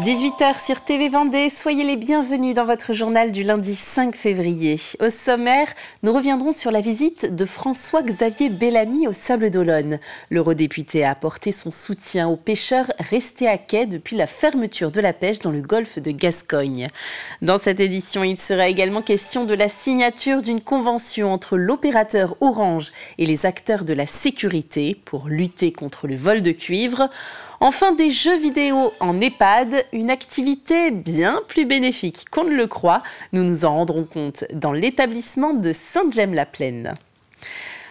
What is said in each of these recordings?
18h sur TV Vendée, soyez les bienvenus dans votre journal du lundi 5 février. Au sommaire, nous reviendrons sur la visite de François-Xavier Bellamy au Sables-d'Olonne. L'eurodéputé a apporté son soutien aux pêcheurs restés à quai depuis la fermeture de la pêche dans le golfe de Gascogne. Dans cette édition, il sera également question de la signature d'une convention entre l'opérateur Orange et les acteurs de la sécurité pour lutter contre le vol de cuivre. Enfin, des jeux vidéo en EHPAD, une activité bien plus bénéfique qu'on ne le croit. Nous nous en rendrons compte dans l'établissement de Sainte-Gemme-la-Plaine.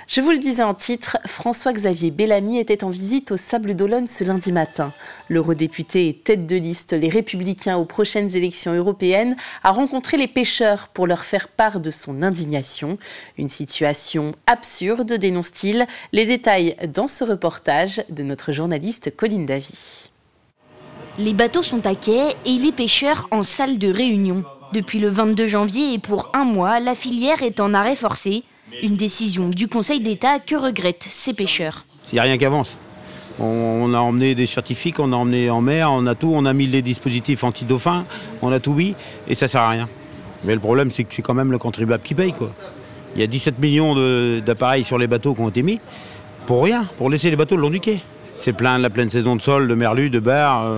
Je vous le disais en titre, François-Xavier Bellamy était en visite au Sables-d'Olonne ce lundi matin. L'eurodéputé et tête de liste Les Républicains aux prochaines élections européennes a rencontré les pêcheurs pour leur faire part de son indignation. Une situation absurde, dénonce-t-il. Les détails dans ce reportage de notre journaliste Colline Davy. Les bateaux sont à quai et les pêcheurs en salle de réunion. Depuis le 22 janvier et pour un mois, la filière est en arrêt forcé. Une décision du Conseil d'État que regrettent ces pêcheurs. Il n'y a rien qui avance. On a emmené des scientifiques, on a emmené en mer, on a tout, on a mis les dispositifs anti-dauphins, on a tout mis et ça ne sert à rien. Mais le problème, c'est que c'est quand même le contribuable qui paye, quoi. Il y a 17 millions d'appareils sur les bateaux qui ont été mis pour rien, pour laisser les bateaux le long du quai. C'est plein la pleine saison de sol, de merlu, de bar,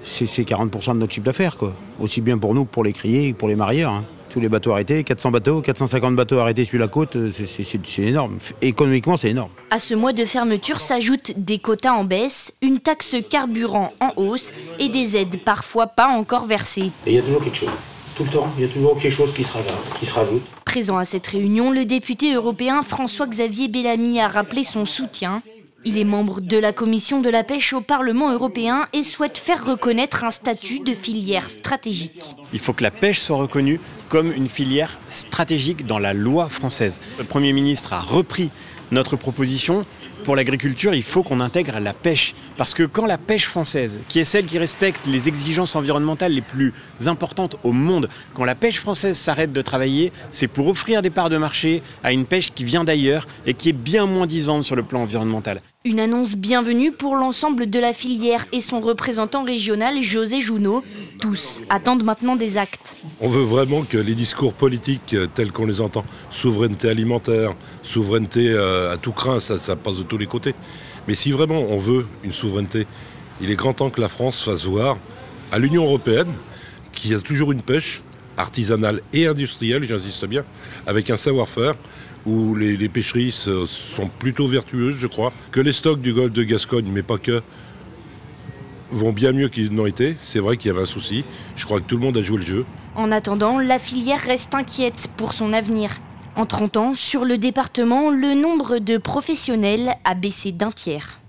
c'est 40% de notre chiffre d'affaires, quoi. Aussi bien pour nous que pour les criers, pour les marieurs, hein. Tous les bateaux arrêtés, 400 bateaux, 450 bateaux arrêtés sur la côte, c'est énorme. Économiquement, c'est énorme. À ce mois de fermeture s'ajoutent des quotas en baisse, une taxe carburant en hausse et des aides parfois pas encore versées. Et il y a toujours quelque chose. Tout le temps, il y a toujours quelque chose qui se rajoute. Présent à cette réunion, le député européen François-Xavier Bellamy a rappelé son soutien. Il est membre de la commission de la pêche au Parlement européen et souhaite faire reconnaître un statut de filière stratégique. Il faut que la pêche soit reconnue comme une filière stratégique dans la loi française. Le Premier ministre a repris notre proposition. Pour l'agriculture, il faut qu'on intègre la pêche. Parce que quand la pêche française, qui est celle qui respecte les exigences environnementales les plus importantes au monde, quand la pêche française s'arrête de travailler, c'est pour offrir des parts de marché à une pêche qui vient d'ailleurs et qui est bien moins disante sur le plan environnemental. Une annonce bienvenue pour l'ensemble de la filière et son représentant régional José Jounot. Tous attendent maintenant des actes. On veut vraiment que les discours politiques tels qu'on les entend, souveraineté alimentaire, souveraineté à tout crin, ça passe de tous les côtés. Mais si vraiment on veut une souveraineté, il est grand temps que la France fasse voir à l'Union européenne qu'il y a toujours une pêche artisanale et industrielle, j'insiste bien, avec un savoir-faire, où les pêcheries sont plutôt vertueuses, je crois, que les stocks du golfe de Gascogne, mais pas que, vont bien mieux qu'ils n'ont été. C'est vrai qu'il y avait un souci. Je crois que tout le monde a joué le jeu. En attendant, la filière reste inquiète pour son avenir. En 30 ans, sur le département, le nombre de professionnels a baissé d'un tiers.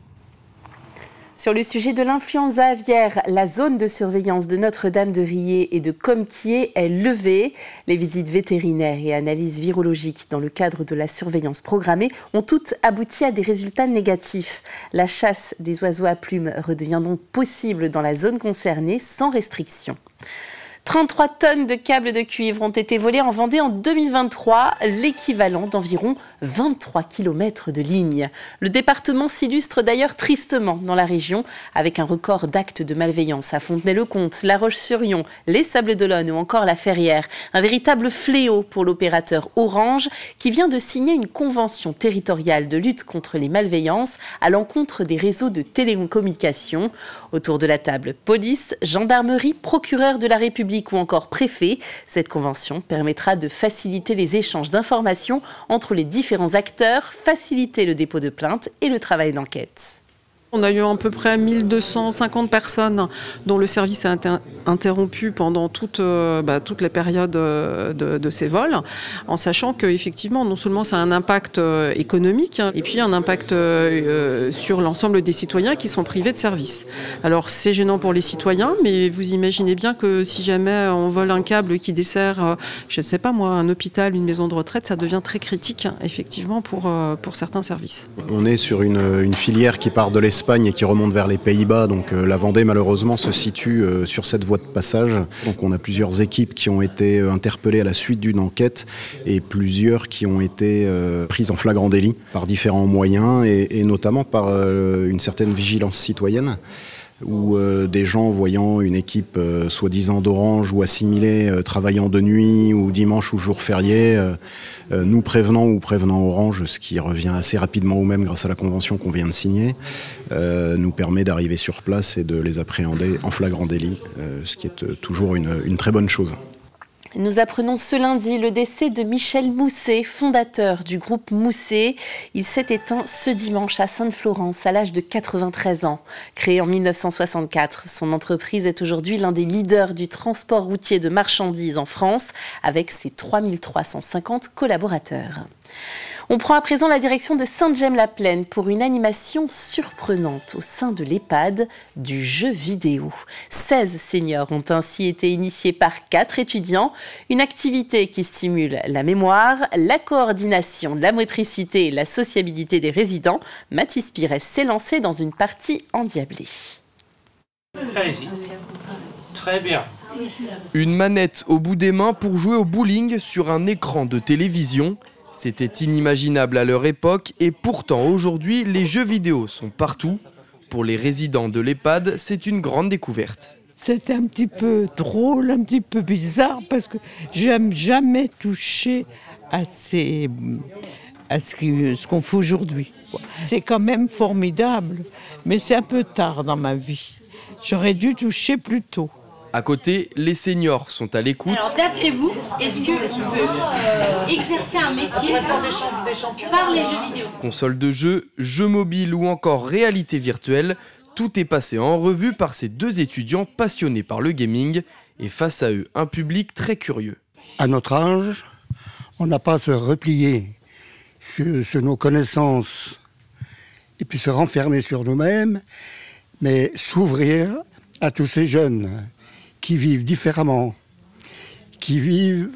Sur le sujet de l'influenza aviaire, la zone de surveillance de Notre-Dame-de-Riez et de Comquier est levée. Les visites vétérinaires et analyses virologiques dans le cadre de la surveillance programmée ont toutes abouti à des résultats négatifs. La chasse des oiseaux à plumes redevient donc possible dans la zone concernée sans restriction. 33 tonnes de câbles de cuivre ont été volés en Vendée en 2023, l'équivalent d'environ 23 km de ligne. Le département s'illustre d'ailleurs tristement dans la région, avec un record d'actes de malveillance à Fontenay-le-Comte, La Roche-sur-Yon, les Sables-d'Olonne ou encore la Ferrière. Un véritable fléau pour l'opérateur Orange, qui vient de signer une convention territoriale de lutte contre les malveillances à l'encontre des réseaux de télécommunications. Autour de la table, police, gendarmerie, procureur de la République ou encore préfet. Cette convention permettra de faciliter les échanges d'informations entre les différents acteurs, faciliter le dépôt de plaintes et le travail d'enquête. On a eu à peu près 1250 personnes dont le service a été interrompu pendant toute la période de ces vols, en sachant qu'effectivement, non seulement ça a un impact économique, et puis un impact sur l'ensemble des citoyens qui sont privés de services. Alors c'est gênant pour les citoyens, mais vous imaginez bien que si jamais on vole un câble qui dessert, je ne sais pas moi, un hôpital, une maison de retraite, ça devient très critique, effectivement, pour certains services. On est sur une filière qui part de l'Espagne et qui remonte vers les Pays-Bas, donc la Vendée malheureusement se situe sur cette voie de passage. Donc on a plusieurs équipes qui ont été interpellées à la suite d'une enquête et plusieurs qui ont été prises en flagrant délit par différents moyens et notamment par une certaine vigilance citoyenne. où des gens voyant une équipe soi-disant d'Orange ou assimilée travaillant de nuit ou dimanche ou jour férié, nous prévenant Orange, ce qui revient assez rapidement au même grâce à la convention qu'on vient de signer, nous permet d'arriver sur place et de les appréhender en flagrant délit, ce qui est toujours une très bonne chose. Nous apprenons ce lundi le décès de Michel Mousset, fondateur du groupe Mousset. Il s'est éteint ce dimanche à Sainte-Florence à l'âge de 93 ans. Créé en 1964, son entreprise est aujourd'hui l'un des leaders du transport routier de marchandises en France avec ses 3350 collaborateurs. On prend à présent la direction de Sainte-Gemme-la-Plaine pour une animation surprenante au sein de l'EHPAD du jeu vidéo. 16 seniors ont ainsi été initiés par 4 étudiants, une activité qui stimule la mémoire, la coordination, la motricité et la sociabilité des résidents. Mathis Pires s'est lancé dans une partie endiablée. Allez-y. Très bien. Une manette au bout des mains pour jouer au bowling sur un écran de télévision. C'était inimaginable à leur époque et pourtant aujourd'hui les jeux vidéo sont partout. Pour les résidents de l'EHPAD, c'est une grande découverte. C'était un petit peu drôle, un petit peu bizarre parce que j'aime jamais toucher à ce qu'on fait aujourd'hui. C'est quand même formidable, mais c'est un peu tard dans ma vie. J'aurais dû toucher plus tôt. À côté, les seniors sont à l'écoute. Alors d'après vous, est-ce qu'on peut exercer un métier par les jeux vidéo? Console de jeu, jeux mobiles ou encore réalité virtuelle, tout est passé en revue par ces deux étudiants passionnés par le gaming et face à eux, un public très curieux. À notre âge, on n'a pas à se replier sur nos connaissances et puis se renfermer sur nous-mêmes, mais s'ouvrir à tous ces jeunes qui vivent différemment, qui vivent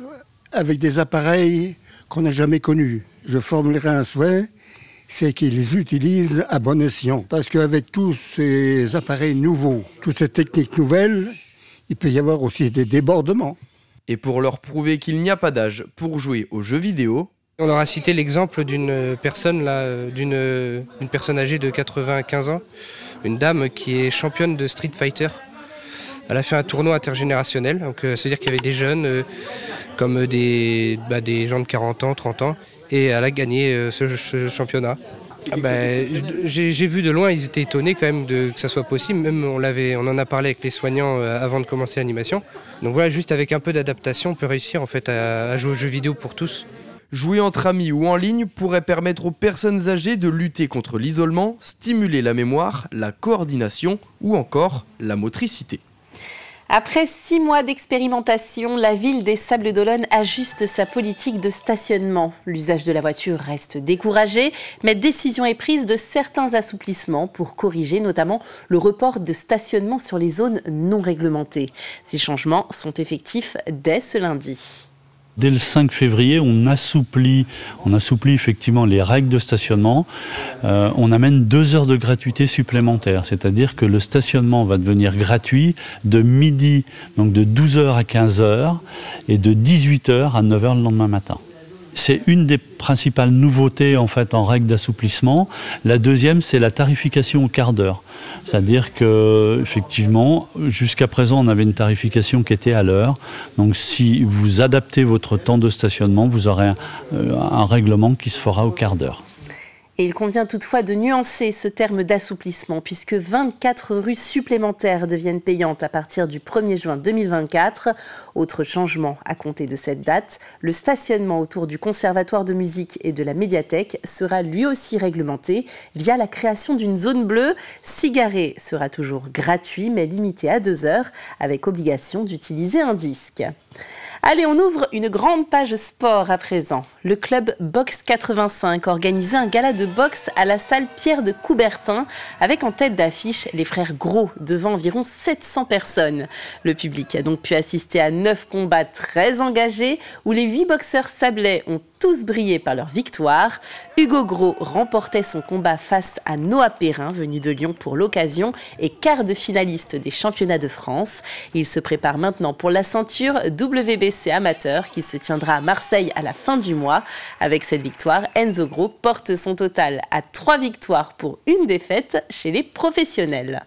avec des appareils qu'on n'a jamais connus. Je formulerai un souhait, c'est qu'ils les utilisent à bon escient. Parce qu'avec tous ces appareils nouveaux, toutes ces techniques nouvelles, il peut y avoir aussi des débordements. Et pour leur prouver qu'il n'y a pas d'âge pour jouer aux jeux vidéo, On leur a cité l'exemple d'une personne âgée de 95 ans, une dame qui est championne de Street Fighter. Elle a fait un tournoi intergénérationnel, donc ça veut dire qu'il y avait des jeunes comme des gens de 40 ans, 30 ans, et elle a gagné ce championnat. J'ai vu de loin, ils étaient étonnés quand même que ça soit possible, même on en a parlé avec les soignants avant de commencer l'animation. Donc voilà, juste avec un peu d'adaptation, on peut réussir en fait à jouer aux jeux vidéo pour tous. Jouer entre amis ou en ligne pourrait permettre aux personnes âgées de lutter contre l'isolement, stimuler la mémoire, la coordination ou encore la motricité. Après 6 mois d'expérimentation, la ville des Sables-d'Olonne ajuste sa politique de stationnement. L'usage de la voiture reste découragé, mais décision est prise de certains assouplissements pour corriger notamment le report de stationnement sur les zones non réglementées. Ces changements sont effectifs dès ce lundi. Dès le 5 février, on assouplit effectivement les règles de stationnement. On amène 2 heures de gratuité supplémentaires, c'est-à-dire que le stationnement va devenir gratuit de midi, donc de 12h à 15h et de 18h à 9h le lendemain matin. C'est une des principales nouveautés en fait en règle d'assouplissement. La deuxième, c'est la tarification au quart d'heure. C'est-à-dire que effectivement, jusqu'à présent, on avait une tarification qui était à l'heure. Donc si vous adaptez votre temps de stationnement, vous aurez un règlement qui se fera au quart d'heure. Et il convient toutefois de nuancer ce terme d'assouplissement puisque 24 rues supplémentaires deviennent payantes à partir du 1er juin 2024. Autre changement à compter de cette date, le stationnement autour du Conservatoire de musique et de la médiathèque sera lui aussi réglementé via la création d'une zone bleue. S'y garer sera toujours gratuit mais limité à 2 heures avec obligation d'utiliser un disque. Allez, on ouvre une grande page sport à présent. Le club Boxe 85 organisait un gala de boxe à la salle Pierre de Coubertin avec en tête d'affiche les frères Gros devant environ 700 personnes. Le public a donc pu assister à 9 combats très engagés où les 8 boxeurs sablais ont tous brillé par leur victoire. Hugo Gros remportait son combat face à Noah Perrin, venu de Lyon pour l'occasion et quart de finaliste des championnats de France. Il se prépare maintenant pour la ceinture WBC amateur qui se tiendra à Marseille à la fin du mois. Avec cette victoire, Enzo Gros porte son total à 3 victoires pour 1 défaite chez les professionnels.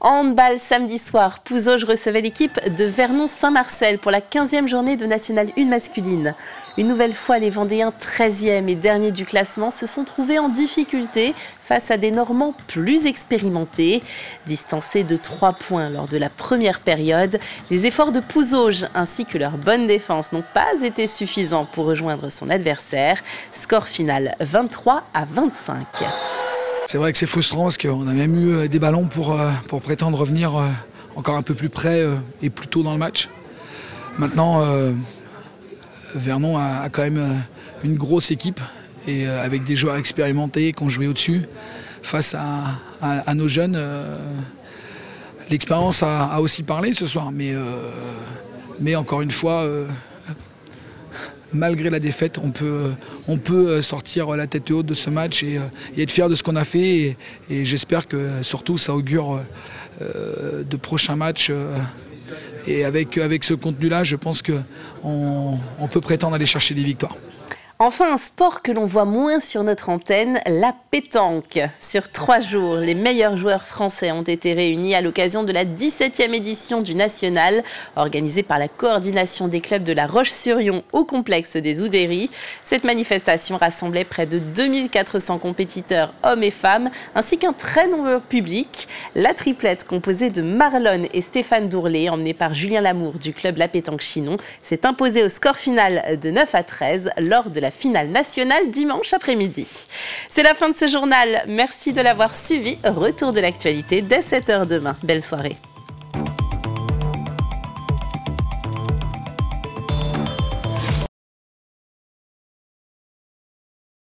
En handball, samedi soir, Pouzauges recevait l'équipe de Vernon-Saint-Marcel pour la 15e journée de National 1 masculine. Une nouvelle fois, les Vendéens 13e et derniers du classement se sont trouvés en difficulté face à des Normands plus expérimentés. Distancés de 3 points lors de la première période, les efforts de Pouzauges ainsi que leur bonne défense n'ont pas été suffisants pour rejoindre son adversaire. Score final 23-25. C'est vrai que c'est frustrant parce qu'on a même eu des ballons pour prétendre revenir encore un peu plus près et plus tôt dans le match. Maintenant, Vernon a quand même une grosse équipe et avec des joueurs expérimentés qui ont joué au-dessus face à nos jeunes. L'expérience a aussi parlé ce soir, mais encore une fois, malgré la défaite, on peut sortir la tête haute de ce match et être fier de ce qu'on a fait. Et j'espère que surtout ça augure de prochains matchs. Et avec ce contenu-là, je pense qu'on peut prétendre aller chercher des victoires. Enfin, un sport que l'on voit moins sur notre antenne, la pétanque. Sur 3 jours, les meilleurs joueurs français ont été réunis à l'occasion de la 17e édition du National, organisée par la coordination des clubs de La Roche-sur-Yon au complexe des Oudéries. Cette manifestation rassemblait près de 2400 compétiteurs, hommes et femmes, ainsi qu'un très nombreux public. La triplette composée de Marlon et Stéphane Dourlet, emmenée par Julien Lamour du club La Pétanque Chinon, s'est imposée au score final de 9-13 lors de la finale nationale dimanche après-midi. C'est la fin de ce journal. Merci de l'avoir suivi. Retour de l'actualité dès 7h demain. Belle soirée.